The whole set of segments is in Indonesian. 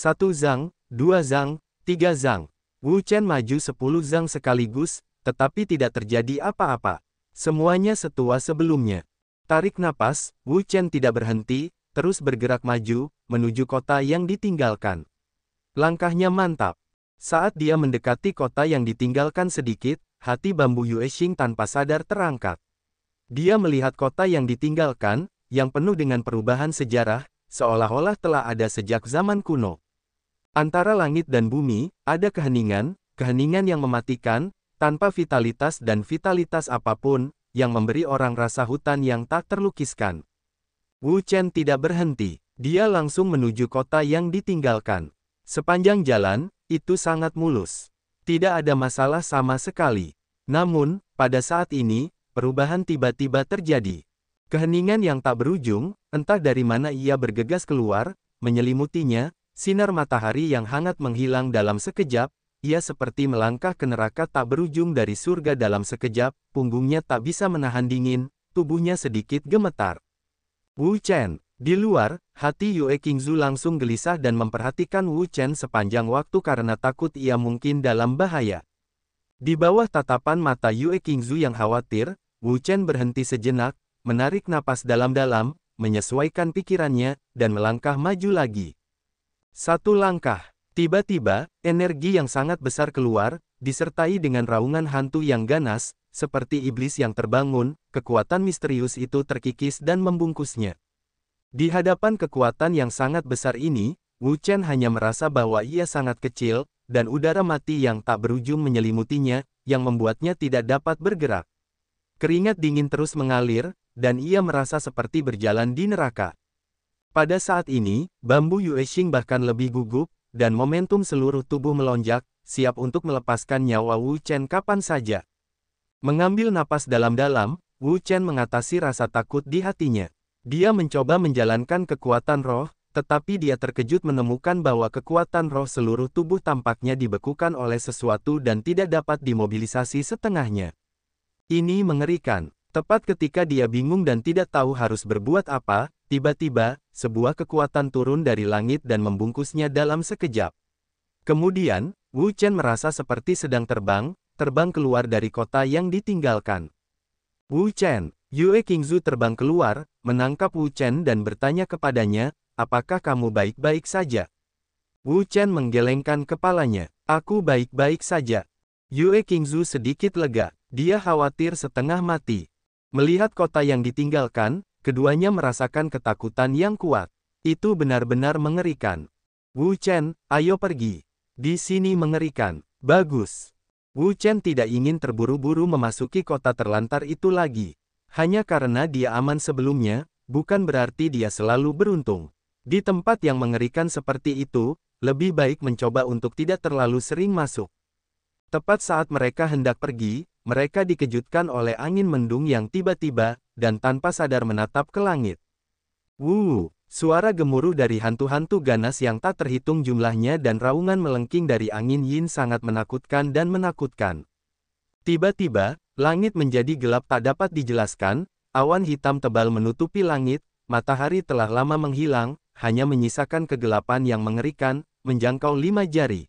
1 zang, 2 zang, 3 zang. Wu Chen maju 10 zang sekaligus, tetapi tidak terjadi apa-apa. Semuanya setua sebelumnya. Tarik napas, Wu Chen tidak berhenti, terus bergerak maju, menuju kota yang ditinggalkan. Langkahnya mantap. Saat dia mendekati kota yang ditinggalkan sedikit, hati Bambu Yuexing tanpa sadar terangkat. Dia melihat kota yang ditinggalkan, yang penuh dengan perubahan sejarah, seolah-olah telah ada sejak zaman kuno. Antara langit dan bumi, ada keheningan, keheningan yang mematikan, tanpa vitalitas dan vitalitas apapun, yang memberi orang rasa hutan yang tak terlukiskan. Wu Chen tidak berhenti, dia langsung menuju kota yang ditinggalkan. Sepanjang jalan, itu sangat mulus. Tidak ada masalah sama sekali. Namun, pada saat ini, perubahan tiba-tiba terjadi. Keheningan yang tak berujung, entah dari mana ia bergegas keluar, menyelimutinya, sinar matahari yang hangat menghilang dalam sekejap, ia seperti melangkah ke neraka tak berujung dari surga dalam sekejap, punggungnya tak bisa menahan dingin, tubuhnya sedikit gemetar. Wu Chen. Di luar, hati Yue Qingzu langsung gelisah dan memperhatikan Wu Chen sepanjang waktu karena takut ia mungkin dalam bahaya. Di bawah tatapan mata Yue Qingzu yang khawatir, Wu Chen berhenti sejenak, menarik napas dalam-dalam, menyesuaikan pikirannya, dan melangkah maju lagi. 1 langkah. Tiba-tiba, energi yang sangat besar keluar, disertai dengan raungan hantu yang ganas, seperti iblis yang terbangun, kekuatan misterius itu terkikis dan membungkusnya. Di hadapan kekuatan yang sangat besar ini, Wu Chen hanya merasa bahwa ia sangat kecil, dan udara mati yang tak berujung menyelimutinya, yang membuatnya tidak dapat bergerak. Keringat dingin terus mengalir, dan ia merasa seperti berjalan di neraka. Pada saat ini, Bambu Yuexing bahkan lebih gugup, dan momentum seluruh tubuh melonjak, siap untuk melepaskan nyawa Wu Chen kapan saja. Mengambil napas dalam-dalam, Wu Chen mengatasi rasa takut di hatinya. Dia mencoba menjalankan kekuatan roh, tetapi dia terkejut menemukan bahwa kekuatan roh seluruh tubuh tampaknya dibekukan oleh sesuatu dan tidak dapat dimobilisasi setengahnya. Ini mengerikan. Tepat ketika dia bingung dan tidak tahu harus berbuat apa, tiba-tiba, sebuah kekuatan turun dari langit dan membungkusnya dalam sekejap. Kemudian, Wu Chen merasa seperti sedang terbang keluar dari kota yang ditinggalkan. Wu Chen. Yue Qingzu terbang keluar, menangkap Wu Chen dan bertanya kepadanya, apakah kamu baik-baik saja? Wu Chen menggelengkan kepalanya, aku baik-baik saja. Yue Qingzu sedikit lega, dia khawatir setengah mati. Melihat kota yang ditinggalkan, keduanya merasakan ketakutan yang kuat. Itu benar-benar mengerikan. Wu Chen, ayo pergi. Di sini mengerikan. Bagus. Wu Chen tidak ingin terburu-buru memasuki kota terlantar itu lagi. Hanya karena dia aman sebelumnya, bukan berarti dia selalu beruntung. Di tempat yang mengerikan seperti itu, lebih baik mencoba untuk tidak terlalu sering masuk. Tepat saat mereka hendak pergi, mereka dikejutkan oleh angin mendung yang tiba-tiba, dan tanpa sadar menatap ke langit. Wuh, suara gemuruh dari hantu-hantu ganas yang tak terhitung jumlahnya dan raungan melengking dari angin yin sangat menakutkan dan menakutkan. Tiba-tiba, langit menjadi gelap tak dapat dijelaskan, awan hitam tebal menutupi langit, matahari telah lama menghilang, hanya menyisakan kegelapan yang mengerikan, menjangkau 5 jari.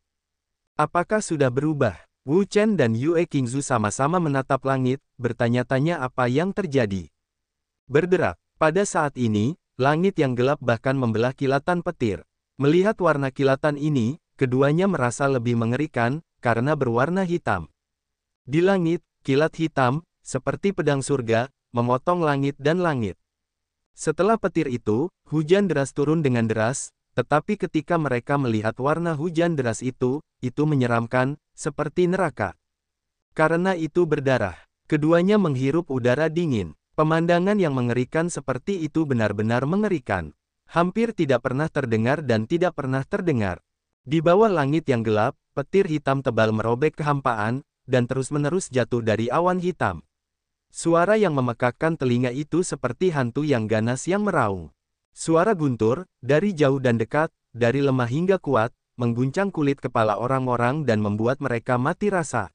Apakah sudah berubah? Wu Chen dan Yue Qingzu sama-sama menatap langit, bertanya-tanya apa yang terjadi. Berderak. Pada saat ini, langit yang gelap bahkan membelah kilatan petir. Melihat warna kilatan ini, keduanya merasa lebih mengerikan, karena berwarna hitam. Di langit, kilat hitam, seperti pedang surga, memotong langit dan langit. Setelah petir itu, hujan deras turun dengan deras, tetapi ketika mereka melihat warna hujan deras itu menyeramkan, seperti neraka. Karena itu berdarah, keduanya menghirup udara dingin. Pemandangan yang mengerikan seperti itu benar-benar mengerikan. Hampir tidak pernah terdengar dan tidak pernah terdengar. Di bawah langit yang gelap, petir hitam tebal merobek kehampaan, dan terus-menerus jatuh dari awan hitam. Suara yang memekakkan telinga itu seperti hantu yang ganas yang meraung. Suara guntur, dari jauh dan dekat, dari lemah hingga kuat, mengguncang kulit kepala orang-orang dan membuat mereka mati rasa.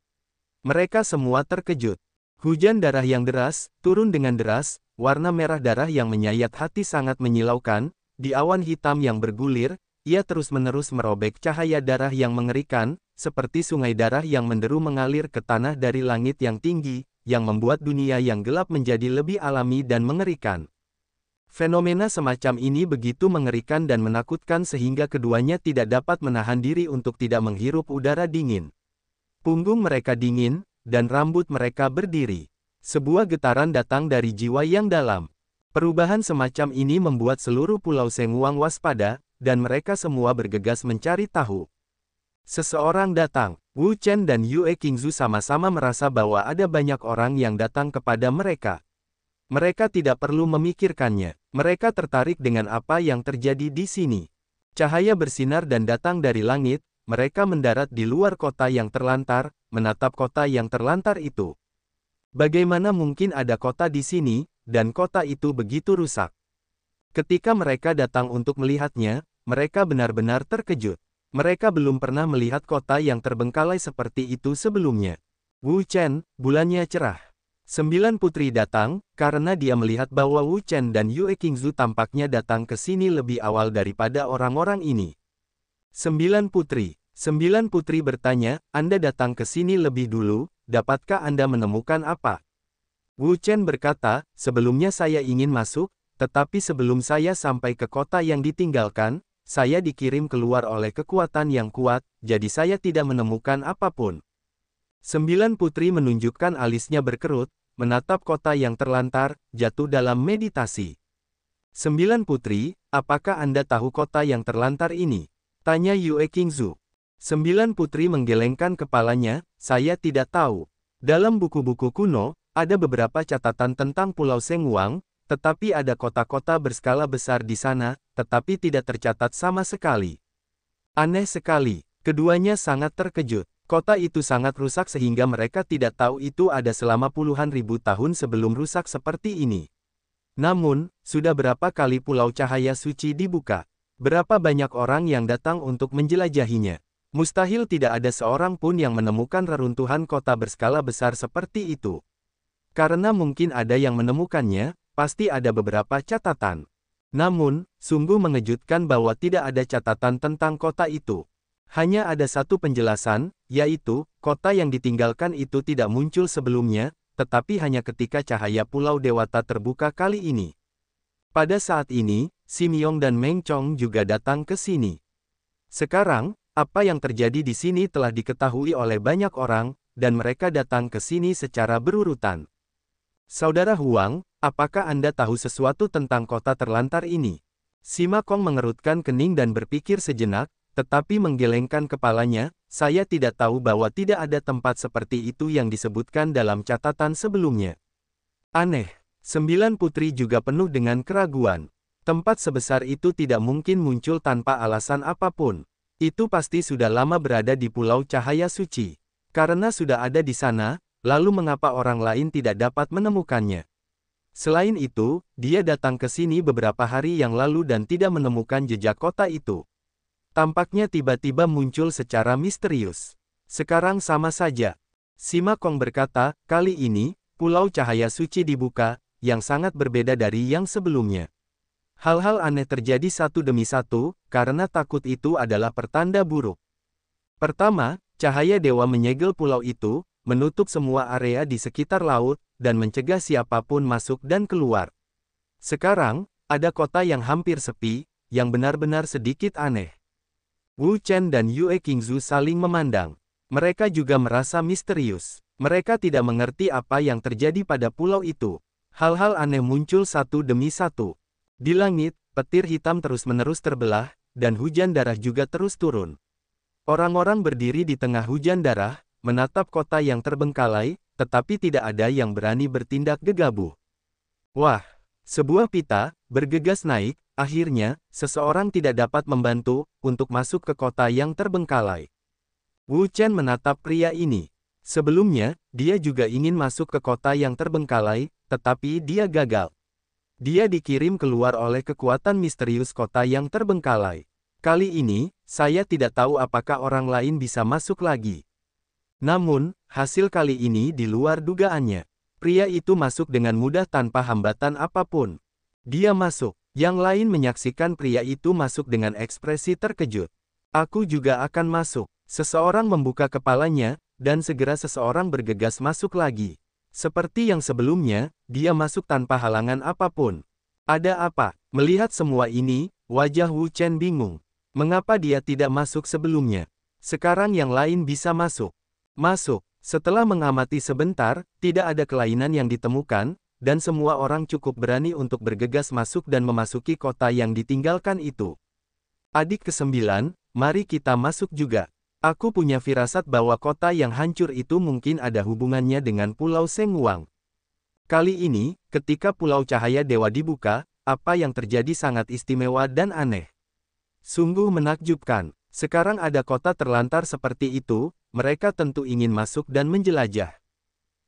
Mereka semua terkejut. Hujan darah yang deras, turun dengan deras, warna merah darah yang menyayat hati sangat menyilaukan, di awan hitam yang bergulir, ia terus-menerus merobek cahaya darah yang mengerikan, seperti sungai darah yang menderu mengalir ke tanah dari langit yang tinggi, yang membuat dunia yang gelap menjadi lebih alami dan mengerikan. Fenomena semacam ini begitu mengerikan dan menakutkan sehingga keduanya tidak dapat menahan diri untuk tidak menghirup udara dingin. Punggung mereka dingin, dan rambut mereka berdiri. Sebuah getaran datang dari jiwa yang dalam. Perubahan semacam ini membuat seluruh Pulau Sengwang waspada, dan mereka semua bergegas mencari tahu. Seseorang datang. Wu Chen dan Yue Qingzu sama-sama merasa bahwa ada banyak orang yang datang kepada mereka. Mereka tidak perlu memikirkannya. Mereka tertarik dengan apa yang terjadi di sini. Cahaya bersinar dan datang dari langit, mereka mendarat di luar kota yang terlantar, menatap kota yang terlantar itu. Bagaimana mungkin ada kota di sini, dan kota itu begitu rusak? Ketika mereka datang untuk melihatnya, mereka benar-benar terkejut. Mereka belum pernah melihat kota yang terbengkalai seperti itu sebelumnya. Wu Chen, bulannya cerah. 9 putri datang, karena dia melihat bahwa Wu Chen dan Yue Qingzu tampaknya datang ke sini lebih awal daripada orang-orang ini. 9 putri. 9 putri bertanya, Anda datang ke sini lebih dulu, dapatkah Anda menemukan apa? Wu Chen berkata, sebelumnya saya ingin masuk, tetapi sebelum saya sampai ke kota yang ditinggalkan, saya dikirim keluar oleh kekuatan yang kuat, jadi saya tidak menemukan apapun. 9 putri menunjukkan alisnya berkerut, menatap kota yang terlantar, jatuh dalam meditasi. 9 putri, apakah Anda tahu kota yang terlantar ini? Tanya Yue Qingzu. 9 putri menggelengkan kepalanya, saya tidak tahu. Dalam buku-buku kuno, ada beberapa catatan tentang Pulau Sengwang, tetapi ada kota-kota berskala besar di sana, tetapi tidak tercatat sama sekali. Aneh sekali, keduanya sangat terkejut. Kota itu sangat rusak sehingga mereka tidak tahu itu ada selama puluhan ribu tahun sebelum rusak seperti ini. Namun, sudah berapa kali Pulau Cahaya Suci dibuka? Berapa banyak orang yang datang untuk menjelajahinya? Mustahil tidak ada seorang pun yang menemukan reruntuhan kota berskala besar seperti itu. Karena mungkin ada yang menemukannya, pasti ada beberapa catatan. Namun, sungguh mengejutkan bahwa tidak ada catatan tentang kota itu. Hanya ada satu penjelasan, yaitu, kota yang ditinggalkan itu tidak muncul sebelumnya, tetapi hanya ketika cahaya Pulau Dewata terbuka kali ini. Pada saat ini, Simyong dan Meng Chong juga datang ke sini. Sekarang, apa yang terjadi di sini telah diketahui oleh banyak orang, dan mereka datang ke sini secara berurutan. Saudara Huang, apakah Anda tahu sesuatu tentang kota terlantar ini? Sima Kong mengerutkan kening dan berpikir sejenak, tetapi menggelengkan kepalanya, saya tidak tahu bahwa tidak ada tempat seperti itu yang disebutkan dalam catatan sebelumnya. Aneh, 9 putri juga penuh dengan keraguan. Tempat sebesar itu tidak mungkin muncul tanpa alasan apapun. Itu pasti sudah lama berada di Pulau Cahaya Suci. Karena sudah ada di sana, lalu mengapa orang lain tidak dapat menemukannya? Selain itu, dia datang ke sini beberapa hari yang lalu dan tidak menemukan jejak kota itu. Tampaknya tiba-tiba muncul secara misterius. Sekarang sama saja. Sima Kong berkata, kali ini, Pulau Cahaya Suci dibuka, yang sangat berbeda dari yang sebelumnya. Hal-hal aneh terjadi satu demi satu, karena takut itu adalah pertanda buruk. Pertama, cahaya dewa menyegel pulau itu, menutup semua area di sekitar laut, dan mencegah siapapun masuk dan keluar. Sekarang, ada kota yang hampir sepi, yang benar-benar sedikit aneh. Wu Chen dan Yue Qingzu saling memandang. Mereka juga merasa misterius. Mereka tidak mengerti apa yang terjadi pada pulau itu. Hal-hal aneh muncul satu demi satu. Di langit, petir hitam terus-menerus terbelah, dan hujan darah juga terus turun. Orang-orang berdiri di tengah hujan darah, menatap kota yang terbengkalai, tetapi tidak ada yang berani bertindak gegabah. Wah! Sebuah pita bergegas naik, akhirnya, seseorang tidak dapat membantu untuk masuk ke kota yang terbengkalai. Wu Chen menatap pria ini. Sebelumnya, dia juga ingin masuk ke kota yang terbengkalai, tetapi dia gagal. Dia dikirim keluar oleh kekuatan misterius kota yang terbengkalai. Kali ini, saya tidak tahu apakah orang lain bisa masuk lagi. Namun, hasil kali ini di luar dugaannya. Pria itu masuk dengan mudah tanpa hambatan apapun. Dia masuk. Yang lain menyaksikan pria itu masuk dengan ekspresi terkejut. Aku juga akan masuk. Seseorang membuka kepalanya, dan segera seseorang bergegas masuk lagi. Seperti yang sebelumnya, dia masuk tanpa halangan apapun. Ada apa? Melihat semua ini, wajah Wu Chen bingung. Mengapa dia tidak masuk sebelumnya? Sekarang yang lain bisa masuk. Masuk. Setelah mengamati sebentar, tidak ada kelainan yang ditemukan, dan semua orang cukup berani untuk bergegas masuk dan memasuki kota yang ditinggalkan itu. Adik ke-9, mari kita masuk juga. Aku punya firasat bahwa kota yang hancur itu mungkin ada hubungannya dengan Pulau Sengwang. Kali ini, ketika Pulau Cahaya Dewa dibuka, apa yang terjadi sangat istimewa dan aneh. Sungguh menakjubkan. Sekarang ada kota terlantar seperti itu, mereka tentu ingin masuk dan menjelajah.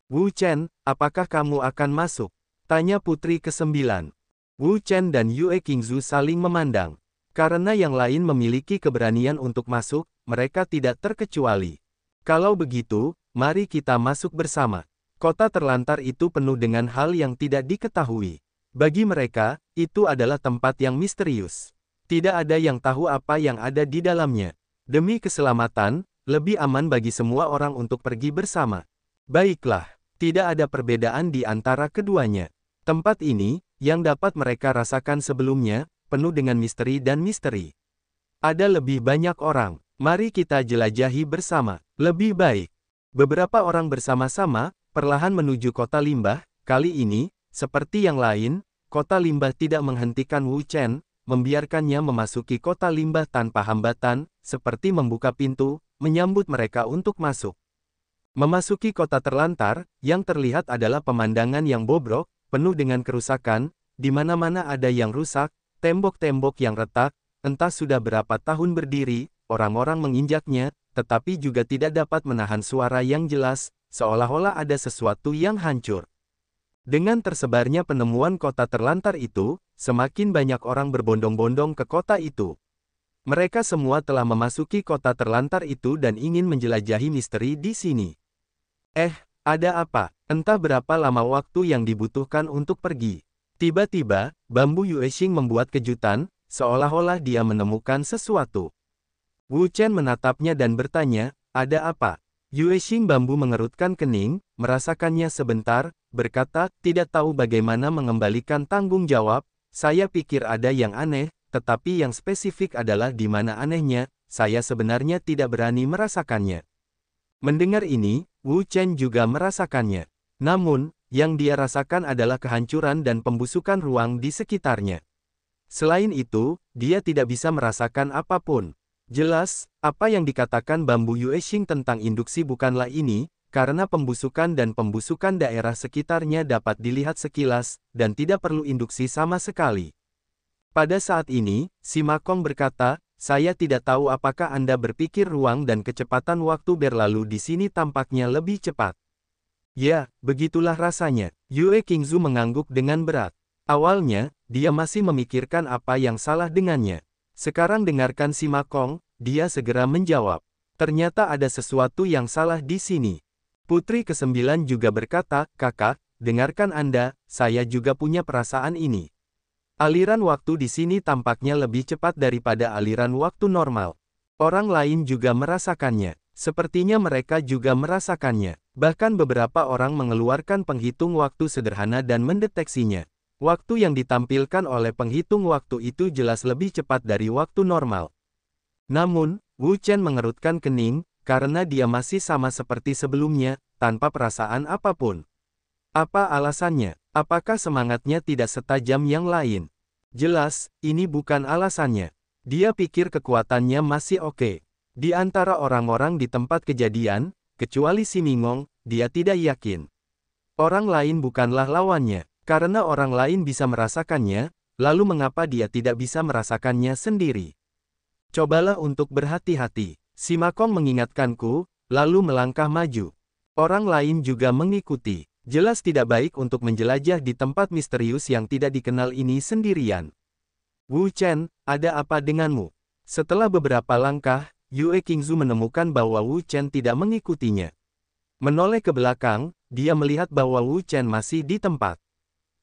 Wu Chen, apakah kamu akan masuk? Tanya putri ke-9. Wu Chen dan Yue Qingzu saling memandang. Karena yang lain memiliki keberanian untuk masuk, mereka tidak terkecuali. Kalau begitu, mari kita masuk bersama. Kota terlantar itu penuh dengan hal yang tidak diketahui. Bagi mereka, itu adalah tempat yang misterius. Tidak ada yang tahu apa yang ada di dalamnya. Demi keselamatan, lebih aman bagi semua orang untuk pergi bersama. Baiklah, tidak ada perbedaan di antara keduanya. Tempat ini, yang dapat mereka rasakan sebelumnya, penuh dengan misteri dan misteri. Ada lebih banyak orang. Mari kita jelajahi bersama. Lebih baik. Beberapa orang bersama-sama, perlahan menuju kota limbah. Kali ini, seperti yang lain, kota limbah tidak menghentikan Wu Chen, membiarkannya memasuki kota limbah tanpa hambatan, seperti membuka pintu, menyambut mereka untuk masuk. Memasuki kota terlantar, yang terlihat adalah pemandangan yang bobrok, penuh dengan kerusakan, di mana-mana ada yang rusak, tembok-tembok yang retak, entah sudah berapa tahun berdiri, orang-orang menginjaknya, tetapi juga tidak dapat menahan suara yang jelas, seolah-olah ada sesuatu yang hancur. Dengan tersebarnya penemuan kota terlantar itu, semakin banyak orang berbondong-bondong ke kota itu. Mereka semua telah memasuki kota terlantar itu dan ingin menjelajahi misteri di sini. Ada apa? Entah berapa lama waktu yang dibutuhkan untuk pergi. Tiba-tiba, Bambu Yuexing membuat kejutan, seolah-olah dia menemukan sesuatu. Wu Chen menatapnya dan bertanya, ada apa? Yuexing Bambu mengerutkan kening, merasakannya sebentar, berkata, tidak tahu bagaimana mengembalikan tanggung jawab, saya pikir ada yang aneh, tetapi yang spesifik adalah di mana anehnya, saya sebenarnya tidak berani merasakannya. Mendengar ini, Wu Chen juga merasakannya. Namun, yang dia rasakan adalah kehancuran dan pembusukan ruang di sekitarnya. Selain itu, dia tidak bisa merasakan apapun. Jelas, apa yang dikatakan Bambu Yuexing tentang induksi bukanlah ini, karena pembusukan dan pembusukan daerah sekitarnya dapat dilihat sekilas, dan tidak perlu induksi sama sekali. Pada saat ini, si Makong berkata, saya tidak tahu apakah Anda berpikir ruang dan kecepatan waktu berlalu di sini tampaknya lebih cepat. Ya, begitulah rasanya. Yue Qingzu mengangguk dengan berat. Awalnya, dia masih memikirkan apa yang salah dengannya. Sekarang dengarkan si Makong, dia segera menjawab. Ternyata ada sesuatu yang salah di sini. Putri ke-9 juga berkata, kakak, dengarkan Anda, saya juga punya perasaan ini. Aliran waktu di sini tampaknya lebih cepat daripada aliran waktu normal. Orang lain juga merasakannya. Sepertinya mereka juga merasakannya. Bahkan beberapa orang mengeluarkan penghitung waktu sederhana dan mendeteksinya. Waktu yang ditampilkan oleh penghitung waktu itu jelas lebih cepat dari waktu normal. Namun, Wu Chen mengerutkan kening, karena dia masih sama seperti sebelumnya, tanpa perasaan apapun. Apa alasannya? Apakah semangatnya tidak setajam yang lain? Jelas, ini bukan alasannya. Dia pikir kekuatannya masih oke. Di antara orang-orang di tempat kejadian, kecuali si Mingong, dia tidak yakin. Orang lain bukanlah lawannya. Karena orang lain bisa merasakannya, lalu mengapa dia tidak bisa merasakannya sendiri? Cobalah untuk berhati-hati. Si Makong mengingatkanku, lalu melangkah maju. Orang lain juga mengikuti. Jelas tidak baik untuk menjelajah di tempat misterius yang tidak dikenal ini sendirian. Wu Chen, ada apa denganmu? Setelah beberapa langkah, Yue Qingzu menemukan bahwa Wu Chen tidak mengikutinya. Menoleh ke belakang, dia melihat bahwa Wu Chen masih di tempat.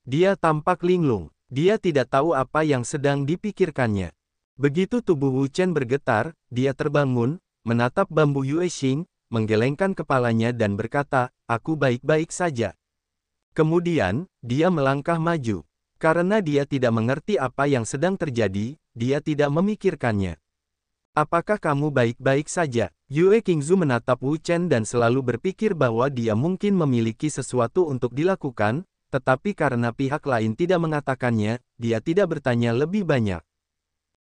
Dia tampak linglung. Dia tidak tahu apa yang sedang dipikirkannya. Begitu tubuh Wu Chen bergetar, dia terbangun, menatap bambu Yue Xing, menggelengkan kepalanya dan berkata, "Aku baik-baik saja." Kemudian, dia melangkah maju. Karena dia tidak mengerti apa yang sedang terjadi, dia tidak memikirkannya. "Apakah kamu baik-baik saja?" Yue Qingzu menatap Wu Chen dan selalu berpikir bahwa dia mungkin memiliki sesuatu untuk dilakukan, tetapi karena pihak lain tidak mengatakannya, dia tidak bertanya lebih banyak.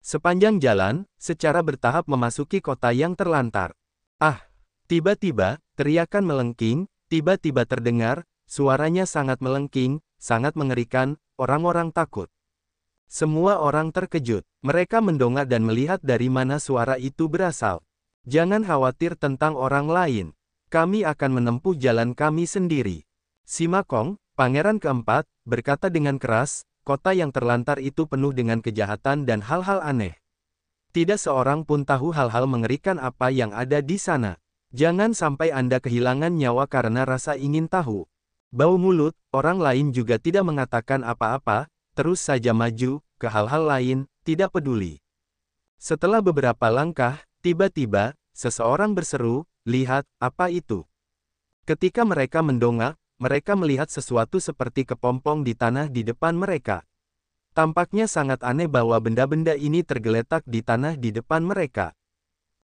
Sepanjang jalan, secara bertahap memasuki kota yang terlantar. Ah! Tiba-tiba, teriakan melengking, tiba-tiba terdengar, suaranya sangat melengking, sangat mengerikan, orang-orang takut. Semua orang terkejut. Mereka mendongak dan melihat dari mana suara itu berasal. "Jangan khawatir tentang orang lain. Kami akan menempuh jalan kami sendiri." Sima Kong, pangeran keempat, berkata dengan keras, "Kota yang terlantar itu penuh dengan kejahatan dan hal-hal aneh. Tidak seorang pun tahu hal-hal mengerikan apa yang ada di sana. Jangan sampai Anda kehilangan nyawa karena rasa ingin tahu." Bau mulut, orang lain juga tidak mengatakan apa-apa, terus saja maju ke hal-hal lain, tidak peduli. Setelah beberapa langkah, tiba-tiba, seseorang berseru, "Lihat, apa itu?" Ketika mereka mendongak, mereka melihat sesuatu seperti kepompong di tanah di depan mereka. Tampaknya sangat aneh bahwa benda-benda ini tergeletak di tanah di depan mereka.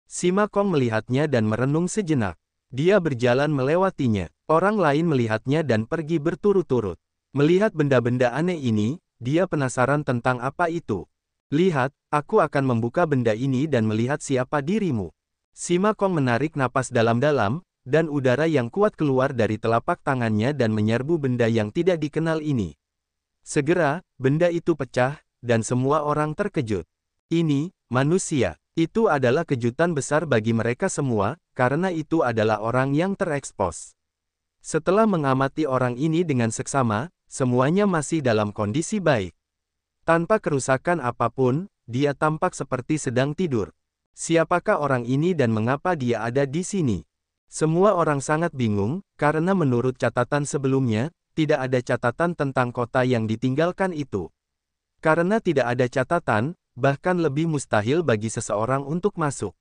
Sima Kong melihatnya dan merenung sejenak. Dia berjalan melewatinya. Orang lain melihatnya dan pergi berturut-turut. Melihat benda-benda aneh ini, dia penasaran tentang apa itu. "Lihat, aku akan membuka benda ini dan melihat siapa dirimu." Sima Kong menarik napas dalam-dalam, dan udara yang kuat keluar dari telapak tangannya dan menyerbu benda yang tidak dikenal ini. Segera, benda itu pecah, dan semua orang terkejut. Ini, manusia. Itu adalah kejutan besar bagi mereka semua, karena itu adalah orang yang terekspos. Setelah mengamati orang ini dengan seksama, semuanya masih dalam kondisi baik. Tanpa kerusakan apapun, dia tampak seperti sedang tidur. Siapakah orang ini dan mengapa dia ada di sini? Semua orang sangat bingung, karena menurut catatan sebelumnya, tidak ada catatan tentang kota yang ditinggalkan itu. Karena tidak ada catatan, bahkan lebih mustahil bagi seseorang untuk masuk.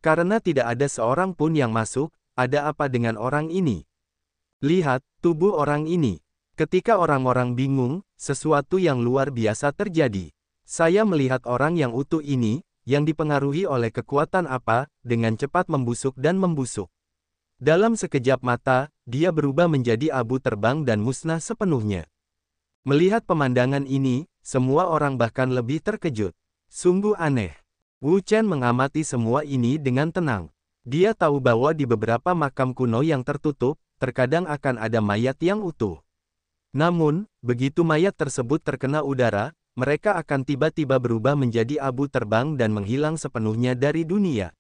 Karena tidak ada seorang pun yang masuk, ada apa dengan orang ini? Lihat, tubuh orang ini. Ketika orang-orang bingung, sesuatu yang luar biasa terjadi. Saya melihat orang yang utuh ini, yang dipengaruhi oleh kekuatan apa, dengan cepat membusuk dan membusuk. Dalam sekejap mata, dia berubah menjadi abu terbang dan musnah sepenuhnya. Melihat pemandangan ini, semua orang bahkan lebih terkejut. Sungguh aneh. Wu Chen mengamati semua ini dengan tenang. Dia tahu bahwa di beberapa makam kuno yang tertutup, terkadang akan ada mayat yang utuh. Namun, begitu mayat tersebut terkena udara, mereka akan tiba-tiba berubah menjadi abu terbang dan menghilang sepenuhnya dari dunia.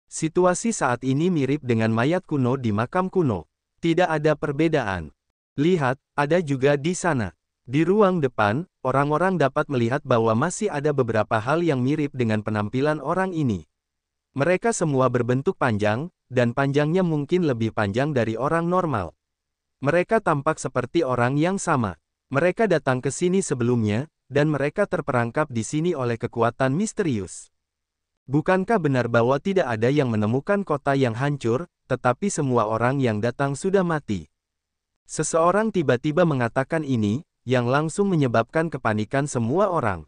Situasi saat ini mirip dengan mayat kuno di makam kuno. Tidak ada perbedaan. Lihat, ada juga di sana. Di ruang depan, orang-orang dapat melihat bahwa masih ada beberapa hal yang mirip dengan penampilan orang ini. Mereka semua berbentuk panjang, dan panjangnya mungkin lebih panjang dari orang normal. Mereka tampak seperti orang yang sama. Mereka datang ke sini sebelumnya, dan mereka terperangkap di sini oleh kekuatan misterius. Bukankah benar bahwa tidak ada yang menemukan kota yang hancur, tetapi semua orang yang datang sudah mati? Seseorang tiba-tiba mengatakan ini, yang langsung menyebabkan kepanikan semua orang.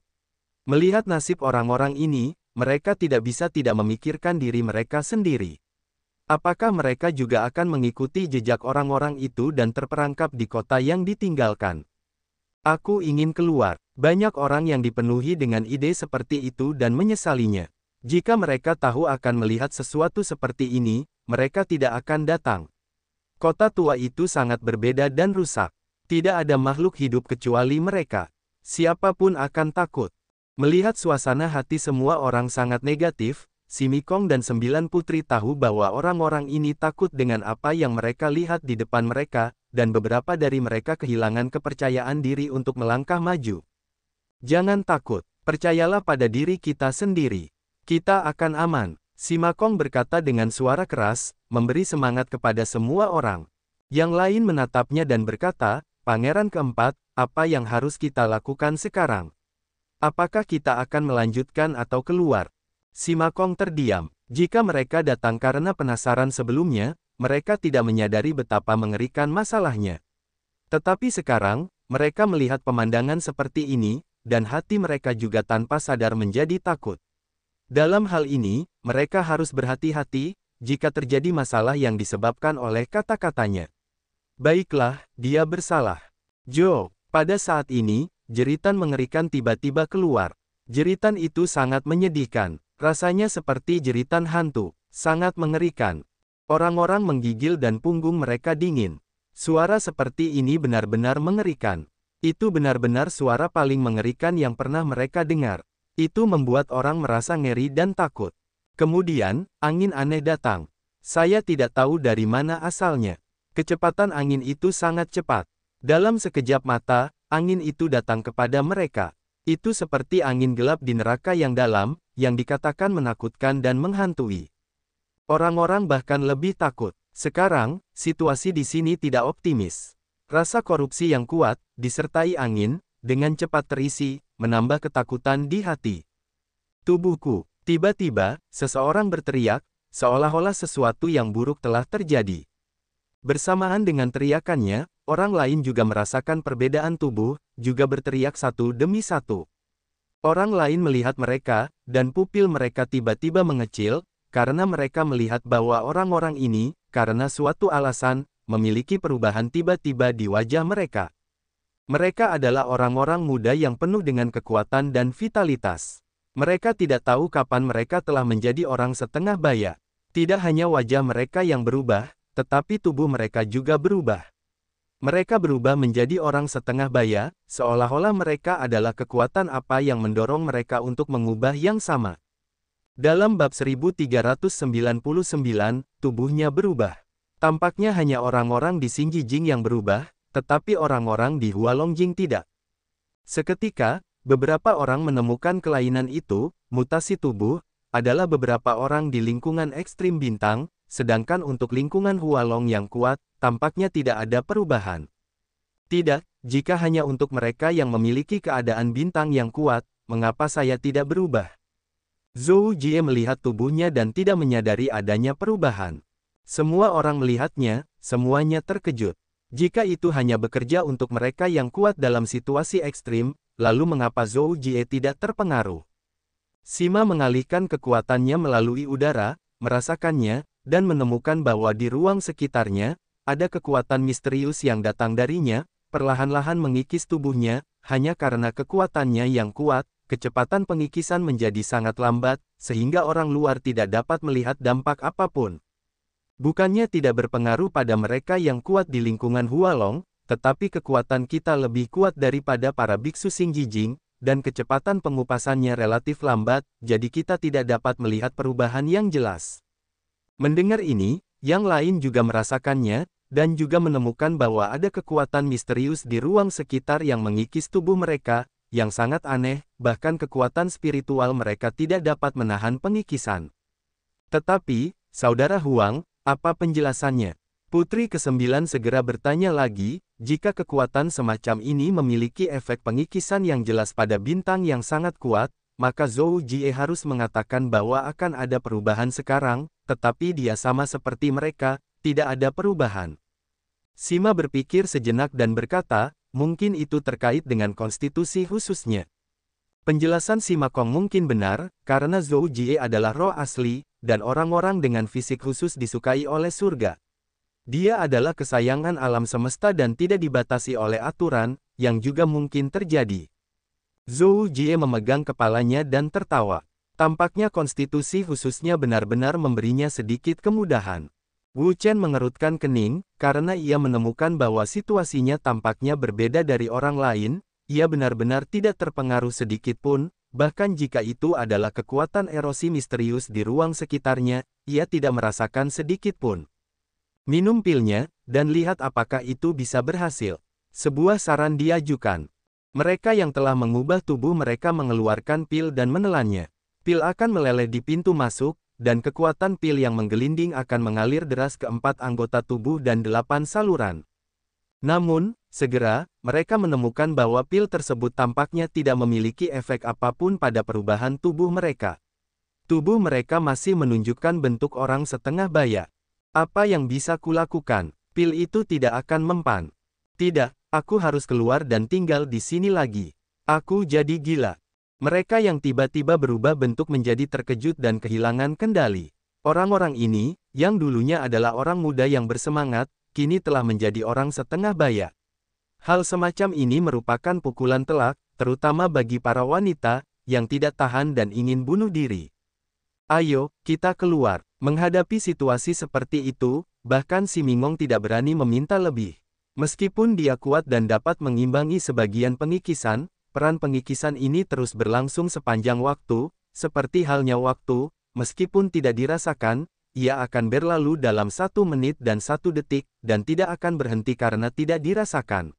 Melihat nasib orang-orang ini, mereka tidak bisa tidak memikirkan diri mereka sendiri. Apakah mereka juga akan mengikuti jejak orang-orang itu dan terperangkap di kota yang ditinggalkan? Aku ingin keluar. Banyak orang yang dipenuhi dengan ide seperti itu dan menyesalinya. Jika mereka tahu akan melihat sesuatu seperti ini, mereka tidak akan datang. Kota tua itu sangat berbeda dan rusak. Tidak ada makhluk hidup kecuali mereka. Siapapun akan takut. Melihat suasana hati semua orang sangat negatif, Simi Kong dan 9 putri tahu bahwa orang-orang ini takut dengan apa yang mereka lihat di depan mereka, dan beberapa dari mereka kehilangan kepercayaan diri untuk melangkah maju. Jangan takut, percayalah pada diri kita sendiri. Kita akan aman. Sima Kong berkata dengan suara keras, memberi semangat kepada semua orang. Yang lain menatapnya dan berkata, Pangeran keempat, apa yang harus kita lakukan sekarang? Apakah kita akan melanjutkan atau keluar? Sima Kong terdiam. Jika mereka datang karena penasaran sebelumnya, mereka tidak menyadari betapa mengerikan masalahnya. Tetapi sekarang, mereka melihat pemandangan seperti ini, dan hati mereka juga tanpa sadar menjadi takut. Dalam hal ini, mereka harus berhati-hati, jika terjadi masalah yang disebabkan oleh kata-katanya. Baiklah, dia bersalah. Zhou, pada saat ini, jeritan mengerikan tiba-tiba keluar. Jeritan itu sangat menyedihkan. Rasanya seperti jeritan hantu, sangat mengerikan. Orang-orang menggigil dan punggung mereka dingin. Suara seperti ini benar-benar mengerikan. Itu benar-benar suara paling mengerikan yang pernah mereka dengar. Itu membuat orang merasa ngeri dan takut. Kemudian, angin aneh datang. Saya tidak tahu dari mana asalnya. Kecepatan angin itu sangat cepat. Dalam sekejap mata, angin itu datang kepada mereka. Itu seperti angin gelap di neraka yang dalam, yang dikatakan menakutkan dan menghantui. Orang-orang bahkan lebih takut. Sekarang, situasi di sini tidak optimis. Rasa korupsi yang kuat, disertai angin, dengan cepat terisi, menambah ketakutan di hati. Tubuhku. Tiba-tiba, seseorang berteriak, seolah-olah sesuatu yang buruk telah terjadi. Bersamaan dengan teriakannya, orang lain juga merasakan perbedaan tubuh, juga berteriak satu demi satu. Orang lain melihat mereka, dan pupil mereka tiba-tiba mengecil, karena mereka melihat bahwa orang-orang ini, karena suatu alasan, memiliki perubahan tiba-tiba di wajah mereka. Mereka adalah orang-orang muda yang penuh dengan kekuatan dan vitalitas. Mereka tidak tahu kapan mereka telah menjadi orang setengah baya. Tidak hanya wajah mereka yang berubah, tetapi tubuh mereka juga berubah. Mereka berubah menjadi orang setengah baya, seolah-olah mereka adalah kekuatan apa yang mendorong mereka untuk mengubah yang sama. Dalam bab 1399, tubuhnya berubah. Tampaknya hanya orang-orang di Xinjijing yang berubah, tetapi orang-orang di Hualongjing tidak. Seketika, beberapa orang menemukan kelainan itu, mutasi tubuh, adalah beberapa orang di lingkungan ekstrim bintang, sedangkan untuk lingkungan Hualong yang kuat, tampaknya tidak ada perubahan. Tidak, jika hanya untuk mereka yang memiliki keadaan bintang yang kuat, mengapa saya tidak berubah? Zhou Jie melihat tubuhnya dan tidak menyadari adanya perubahan. Semua orang melihatnya, semuanya terkejut. Jika itu hanya bekerja untuk mereka yang kuat dalam situasi ekstrim, lalu mengapa Zhou Jie tidak terpengaruh? Sima mengalihkan kekuatannya melalui udara, merasakannya, dan menemukan bahwa di ruang sekitarnya, ada kekuatan misterius yang datang darinya, perlahan-lahan mengikis tubuhnya, hanya karena kekuatannya yang kuat, kecepatan pengikisan menjadi sangat lambat, sehingga orang luar tidak dapat melihat dampak apapun. Bukannya tidak berpengaruh pada mereka yang kuat di lingkungan Hualong, tetapi kekuatan kita lebih kuat daripada para biksu Xinjijing, dan kecepatan pengupasannya relatif lambat, jadi kita tidak dapat melihat perubahan yang jelas. Mendengar ini, yang lain juga merasakannya, dan juga menemukan bahwa ada kekuatan misterius di ruang sekitar yang mengikis tubuh mereka, yang sangat aneh, bahkan kekuatan spiritual mereka tidak dapat menahan pengikisan. Tetapi, Saudara Huang, apa penjelasannya? Putri ke-9 segera bertanya lagi, jika kekuatan semacam ini memiliki efek pengikisan yang jelas pada bintang yang sangat kuat, maka Zhou Jie harus mengatakan bahwa akan ada perubahan sekarang, tetapi dia sama seperti mereka, tidak ada perubahan. Sima berpikir sejenak dan berkata, mungkin itu terkait dengan konstitusi khususnya. Penjelasan Sima Kong mungkin benar, karena Zhou Jie adalah roh asli, dan orang-orang dengan fisik khusus disukai oleh surga. Dia adalah kesayangan alam semesta dan tidak dibatasi oleh aturan, yang juga mungkin terjadi. Zhou Jie memegang kepalanya dan tertawa. Tampaknya konstitusi khususnya benar-benar memberinya sedikit kemudahan. Wu Chen mengerutkan kening, karena ia menemukan bahwa situasinya tampaknya berbeda dari orang lain, ia benar-benar tidak terpengaruh sedikit pun, bahkan jika itu adalah kekuatan erosi misterius di ruang sekitarnya, ia tidak merasakan sedikit pun. Minum pilnya, dan lihat apakah itu bisa berhasil. Sebuah saran diajukan. Mereka yang telah mengubah tubuh mereka mengeluarkan pil dan menelannya. Pil akan meleleh di pintu masuk, dan kekuatan pil yang menggelinding akan mengalir deras ke 4 anggota tubuh dan 8 saluran. Namun, segera, mereka menemukan bahwa pil tersebut tampaknya tidak memiliki efek apapun pada perubahan tubuh mereka. Tubuh mereka masih menunjukkan bentuk orang setengah baya. Apa yang bisa kulakukan? Pil itu tidak akan mempan. Tidak, aku harus keluar dan tinggal di sini lagi. Aku jadi gila. Mereka yang tiba-tiba berubah bentuk menjadi terkejut dan kehilangan kendali. Orang-orang ini, yang dulunya adalah orang muda yang bersemangat, kini telah menjadi orang setengah baya. Hal semacam ini merupakan pukulan telak, terutama bagi para wanita, yang tidak tahan dan ingin bunuh diri. Ayo, kita keluar. Menghadapi situasi seperti itu, bahkan si Mingong tidak berani meminta lebih. Meskipun dia kuat dan dapat mengimbangi sebagian pengikisan, peran pengikisan ini terus berlangsung sepanjang waktu, seperti halnya waktu, meskipun tidak dirasakan, ia akan berlalu dalam 1 menit dan 1 detik, dan tidak akan berhenti karena tidak dirasakan.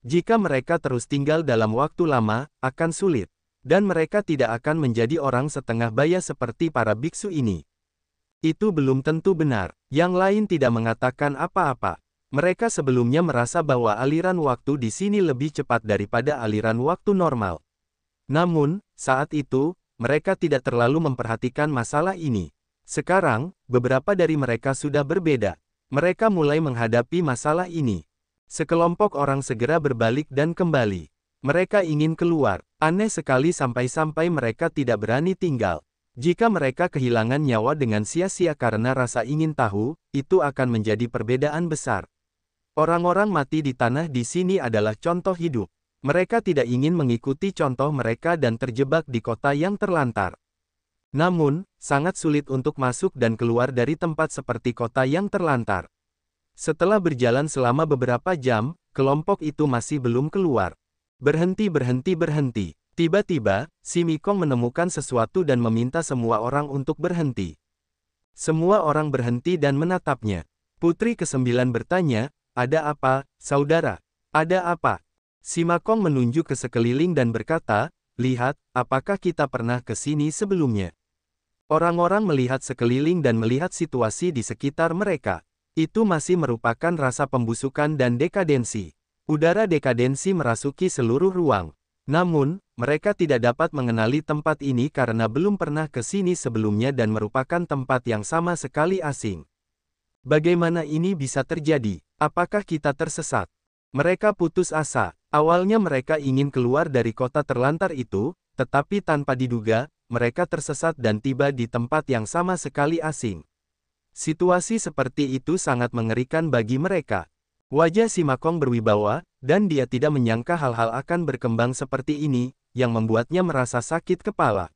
Jika mereka terus tinggal dalam waktu lama, akan sulit. Dan mereka tidak akan menjadi orang setengah baya seperti para biksu ini. Itu belum tentu benar. Yang lain tidak mengatakan apa-apa. Mereka sebelumnya merasa bahwa aliran waktu di sini lebih cepat daripada aliran waktu normal. Namun, saat itu, mereka tidak terlalu memperhatikan masalah ini. Sekarang, beberapa dari mereka sudah berbeda. Mereka mulai menghadapi masalah ini. Sekelompok orang segera berbalik dan kembali. Mereka ingin keluar. Aneh sekali sampai-sampai mereka tidak berani tinggal. Jika mereka kehilangan nyawa dengan sia-sia karena rasa ingin tahu, itu akan menjadi perbedaan besar. Orang-orang mati di tanah di sini adalah contoh hidup. Mereka tidak ingin mengikuti contoh mereka dan terjebak di kota yang terlantar. Namun, sangat sulit untuk masuk dan keluar dari tempat seperti kota yang terlantar. Setelah berjalan selama beberapa jam, kelompok itu masih belum keluar. Berhenti. Tiba-tiba, si Mingong menemukan sesuatu dan meminta semua orang untuk berhenti. Semua orang berhenti dan menatapnya. Putri ke-9 bertanya, "Ada apa, saudara? Ada apa?" Si Mingong menunjuk ke sekeliling dan berkata, "Lihat, apakah kita pernah ke sini sebelumnya?" Orang-orang melihat sekeliling dan melihat situasi di sekitar mereka. Itu masih merupakan rasa pembusukan dan dekadensi. Udara dekadensi merasuki seluruh ruang. Namun, mereka tidak dapat mengenali tempat ini karena belum pernah ke sini sebelumnya dan merupakan tempat yang sama sekali asing. Bagaimana ini bisa terjadi? Apakah kita tersesat? Mereka putus asa. Awalnya mereka ingin keluar dari kota terlantar itu, tetapi tanpa diduga, mereka tersesat dan tiba di tempat yang sama sekali asing. Situasi seperti itu sangat mengerikan bagi mereka. Wajah si Mingong berwibawa, dan dia tidak menyangka hal-hal akan berkembang seperti ini, yang membuatnya merasa sakit kepala.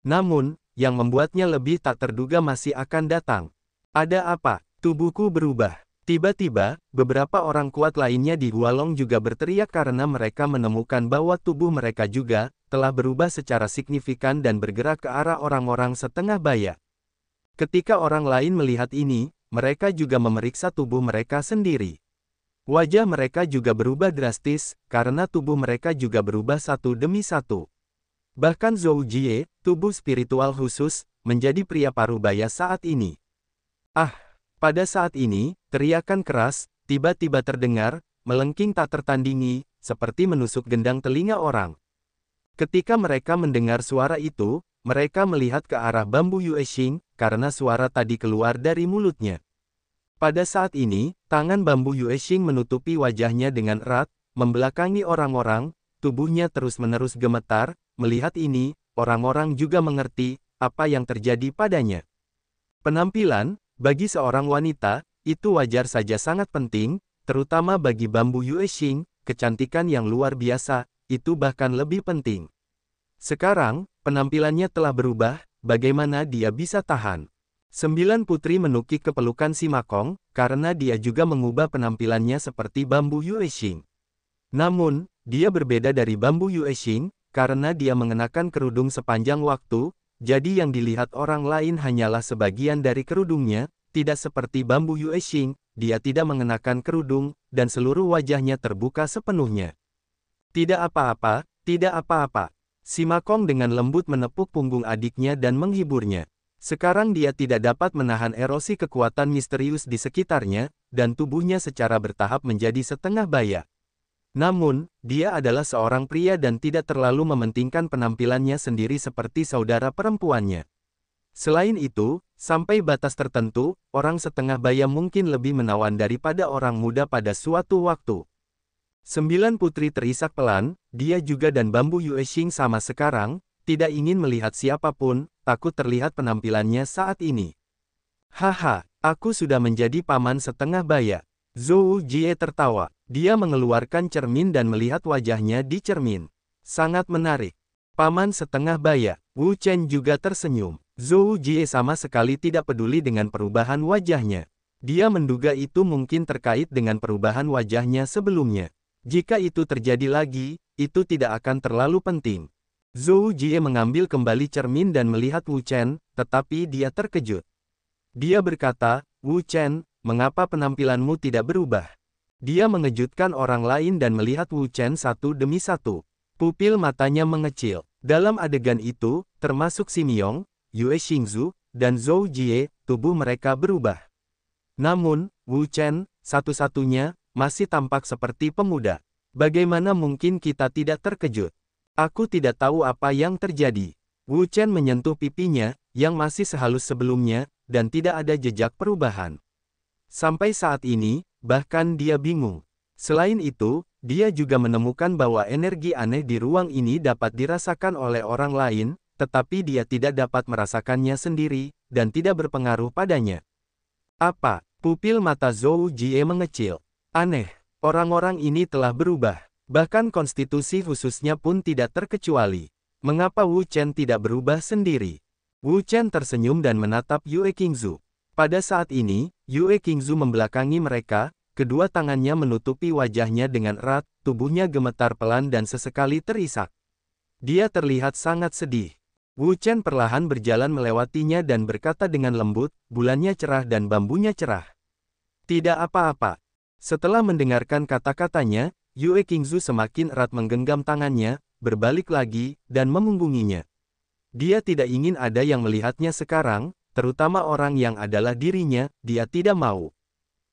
Namun, yang membuatnya lebih tak terduga masih akan datang. Ada apa? Tubuhku berubah. Tiba-tiba, beberapa orang kuat lainnya di Hualong juga berteriak karena mereka menemukan bahwa tubuh mereka juga telah berubah secara signifikan dan bergerak ke arah orang-orang setengah baya. Ketika orang lain melihat ini, mereka juga memeriksa tubuh mereka sendiri. Wajah mereka juga berubah drastis, karena tubuh mereka juga berubah satu demi satu. Bahkan Zhou Jie, tubuh spiritual khusus, menjadi pria parubaya saat ini. Ah! Pada saat ini, teriakan keras, tiba-tiba terdengar, melengking tak tertandingi, seperti menusuk gendang telinga orang. Ketika mereka mendengar suara itu, mereka melihat ke arah Bambu Yuexing, karena suara tadi keluar dari mulutnya. Pada saat ini, tangan Bambu Yuexing menutupi wajahnya dengan erat, membelakangi orang-orang, tubuhnya terus-menerus gemetar. Melihat ini, orang-orang juga mengerti apa yang terjadi padanya. Penampilan, bagi seorang wanita, itu wajar saja sangat penting, terutama bagi Bambu Yuexing, kecantikan yang luar biasa, itu bahkan lebih penting. Sekarang, penampilannya telah berubah, bagaimana dia bisa tahan? 9 putri menukik ke pelukan si Mingong, karena dia juga mengubah penampilannya seperti Bambu Yuexing. Namun, dia berbeda dari Bambu Yuexing, karena dia mengenakan kerudung sepanjang waktu, jadi yang dilihat orang lain hanyalah sebagian dari kerudungnya, tidak seperti Bambu Yuexing, dia tidak mengenakan kerudung, dan seluruh wajahnya terbuka sepenuhnya. Tidak apa-apa, tidak apa-apa. Si Mingong dengan lembut menepuk punggung adiknya dan menghiburnya. Sekarang dia tidak dapat menahan erosi kekuatan misterius di sekitarnya, dan tubuhnya secara bertahap menjadi setengah baya. Namun, dia adalah seorang pria dan tidak terlalu mementingkan penampilannya sendiri seperti saudara perempuannya. Selain itu, sampai batas tertentu, orang setengah baya mungkin lebih menawan daripada orang muda pada suatu waktu. 9 putri terisak pelan, dia juga dan Bambu Yuexing sama sekarang, tidak ingin melihat siapapun, takut terlihat penampilannya saat ini. Haha, aku sudah menjadi paman setengah baya. Zhou Jie tertawa. Dia mengeluarkan cermin dan melihat wajahnya di cermin. Sangat menarik. Paman setengah baya. Wu Chen juga tersenyum. Zhou Jie sama sekali tidak peduli dengan perubahan wajahnya. Dia menduga itu mungkin terkait dengan perubahan wajahnya sebelumnya. Jika itu terjadi lagi, itu tidak akan terlalu penting. Zhou Jie mengambil kembali cermin dan melihat Wu Chen, tetapi dia terkejut. Dia berkata, Wu Chen, mengapa penampilanmu tidak berubah? Dia mengejutkan orang lain dan melihat Wu Chen satu demi satu. Pupil matanya mengecil. Dalam adegan itu, termasuk Simyong, Yue Xingzu, dan Zhou Jie, tubuh mereka berubah. Namun, Wu Chen, satu-satunya, masih tampak seperti pemuda. Bagaimana mungkin kita tidak terkejut? Aku tidak tahu apa yang terjadi. Wu Chen menyentuh pipinya, yang masih sehalus sebelumnya, dan tidak ada jejak perubahan. Sampai saat ini, bahkan dia bingung. Selain itu, dia juga menemukan bahwa energi aneh di ruang ini dapat dirasakan oleh orang lain, tetapi dia tidak dapat merasakannya sendiri, dan tidak berpengaruh padanya. Apa? Pupil mata Zhou Jie mengecil. Aneh, orang-orang ini telah berubah. Bahkan konstitusi khususnya pun tidak terkecuali. Mengapa Wu Chen tidak berubah sendiri? Wu Chen tersenyum dan menatap Yue Qingzu. Pada saat ini, Yue Qingzu membelakangi mereka, kedua tangannya menutupi wajahnya dengan erat, tubuhnya gemetar pelan dan sesekali terisak. Dia terlihat sangat sedih. Wu Chen perlahan berjalan melewatinya dan berkata dengan lembut, bulannya cerah dan bambunya cerah. Tidak apa-apa. Setelah mendengarkan kata-katanya, Yue Qingzu semakin erat menggenggam tangannya, berbalik lagi, dan memunggunginya. Dia tidak ingin ada yang melihatnya sekarang, terutama orang yang adalah dirinya, dia tidak mau.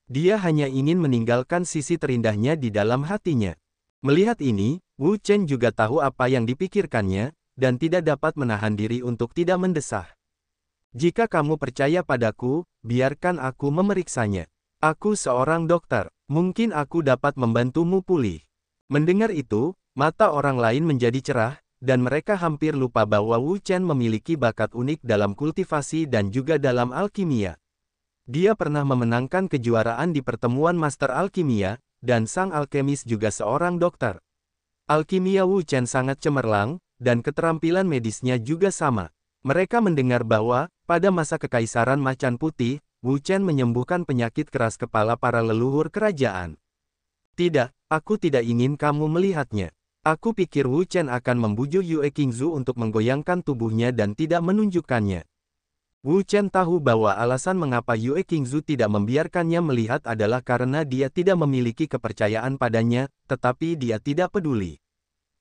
Dia hanya ingin meninggalkan sisi terindahnya di dalam hatinya. Melihat ini, Wu Chen juga tahu apa yang dipikirkannya, dan tidak dapat menahan diri untuk tidak mendesah. Jika kamu percaya padaku, biarkan aku memeriksanya. Aku seorang dokter, mungkin aku dapat membantumu pulih. Mendengar itu, mata orang lain menjadi cerah, dan mereka hampir lupa bahwa Wu Chen memiliki bakat unik dalam kultivasi dan juga dalam alkimia. Dia pernah memenangkan kejuaraan di pertemuan Master Alkimia, dan sang alkemis juga seorang dokter. Alkimia Wu Chen sangat cemerlang, dan keterampilan medisnya juga sama. Mereka mendengar bahwa, pada masa Kekaisaran Macan Putih, Wu Chen menyembuhkan penyakit keras kepala para leluhur kerajaan. Tidak, aku tidak ingin kamu melihatnya. Aku pikir Wu Chen akan membujuk Yue Qingzu untuk menggoyangkan tubuhnya dan tidak menunjukkannya. Wu Chen tahu bahwa alasan mengapa Yue Qingzu tidak membiarkannya melihat adalah karena dia tidak memiliki kepercayaan padanya, tetapi dia tidak peduli.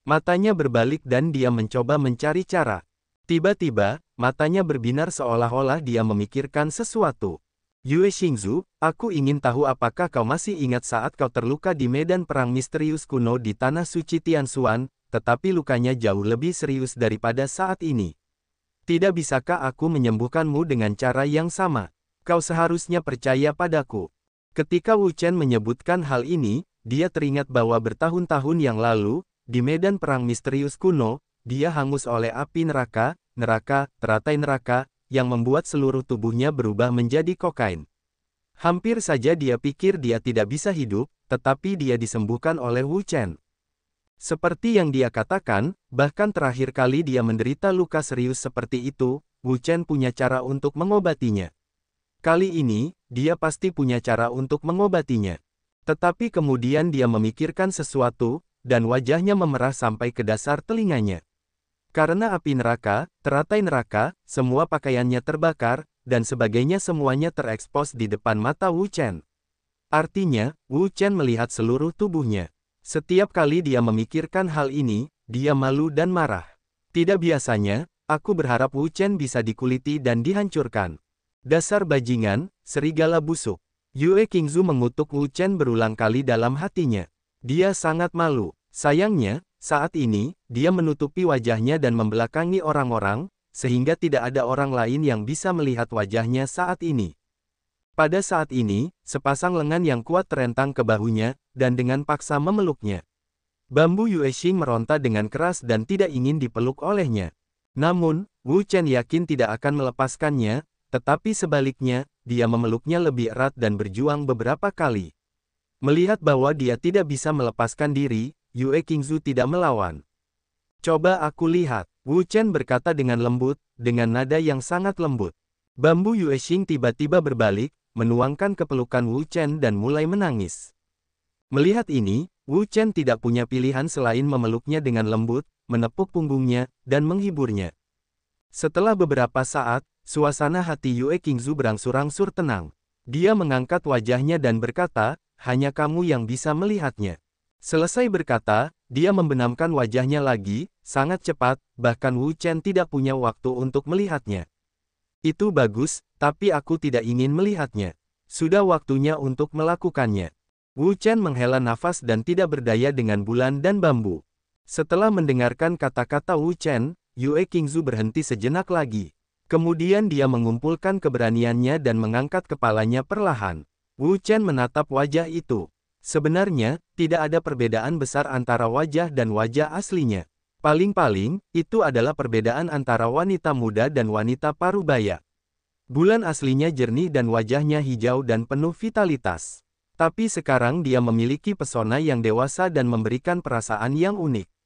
Matanya berbalik dan dia mencoba mencari cara. Tiba-tiba, matanya berbinar seolah-olah dia memikirkan sesuatu. Yue Qingzu, aku ingin tahu apakah kau masih ingat saat kau terluka di medan perang misterius kuno di Tanah Suci Tianshuan, tetapi lukanya jauh lebih serius daripada saat ini. Tidak bisakah aku menyembuhkanmu dengan cara yang sama? Kau seharusnya percaya padaku. Ketika Wu Chen menyebutkan hal ini, dia teringat bahwa bertahun-tahun yang lalu, di medan perang misterius kuno, dia hangus oleh api neraka, teratai neraka, yang membuat seluruh tubuhnya berubah menjadi kokain. Hampir saja dia pikir dia tidak bisa hidup, tetapi dia disembuhkan oleh Wu Chen. Seperti yang dia katakan, bahkan terakhir kali dia menderita luka serius seperti itu, Wu Chen punya cara untuk mengobatinya. Kali ini, dia pasti punya cara untuk mengobatinya. Tetapi kemudian dia memikirkan sesuatu, dan wajahnya memerah sampai ke dasar telinganya. Karena api neraka, teratai neraka, semua pakaiannya terbakar, dan sebagainya semuanya terekspos di depan mata Wu Chen. Artinya, Wu Chen melihat seluruh tubuhnya. Setiap kali dia memikirkan hal ini, dia malu dan marah. Tidak biasanya, aku berharap Wu Chen bisa dikuliti dan dihancurkan. Dasar bajingan, serigala busuk. Yue Qingzu mengutuk Wu Chen berulang kali dalam hatinya. Dia sangat malu. Sayangnya, saat ini, dia menutupi wajahnya dan membelakangi orang-orang, sehingga tidak ada orang lain yang bisa melihat wajahnya saat ini. Pada saat ini, sepasang lengan yang kuat terentang ke bahunya, dan dengan paksa memeluknya. Bambu Yue Xing meronta dengan keras dan tidak ingin dipeluk olehnya. Namun, Wu Chen yakin tidak akan melepaskannya, tetapi sebaliknya, dia memeluknya lebih erat dan berjuang beberapa kali. Melihat bahwa dia tidak bisa melepaskan diri, Yue Qingzu tidak melawan. Coba aku lihat, Wu Chen berkata dengan lembut, dengan nada yang sangat lembut. Bambu Yue Xing tiba-tiba berbalik, menuangkan kepelukan Wu Chen dan mulai menangis. Melihat ini, Wu Chen tidak punya pilihan selain memeluknya dengan lembut, menepuk punggungnya, dan menghiburnya. Setelah beberapa saat, suasana hati Yue Qingzu berangsur-angsur tenang. Dia mengangkat wajahnya dan berkata, hanya kamu yang bisa melihatnya. Selesai berkata, dia membenamkan wajahnya lagi, sangat cepat, bahkan Wu Chen tidak punya waktu untuk melihatnya. Itu bagus, tapi aku tidak ingin melihatnya. Sudah waktunya untuk melakukannya. Wu Chen menghela nafas dan tidak berdaya dengan bulan dan bambu. Setelah mendengarkan kata-kata Wu Chen, Yue Qingzu berhenti sejenak lagi. Kemudian dia mengumpulkan keberaniannya dan mengangkat kepalanya perlahan. Wu Chen menatap wajah itu. Sebenarnya, tidak ada perbedaan besar antara wajah dan wajah aslinya. Paling-paling, itu adalah perbedaan antara wanita muda dan wanita parubaya. Bulan aslinya jernih dan wajahnya hijau dan penuh vitalitas. Tapi sekarang dia memiliki pesona yang dewasa dan memberikan perasaan yang unik.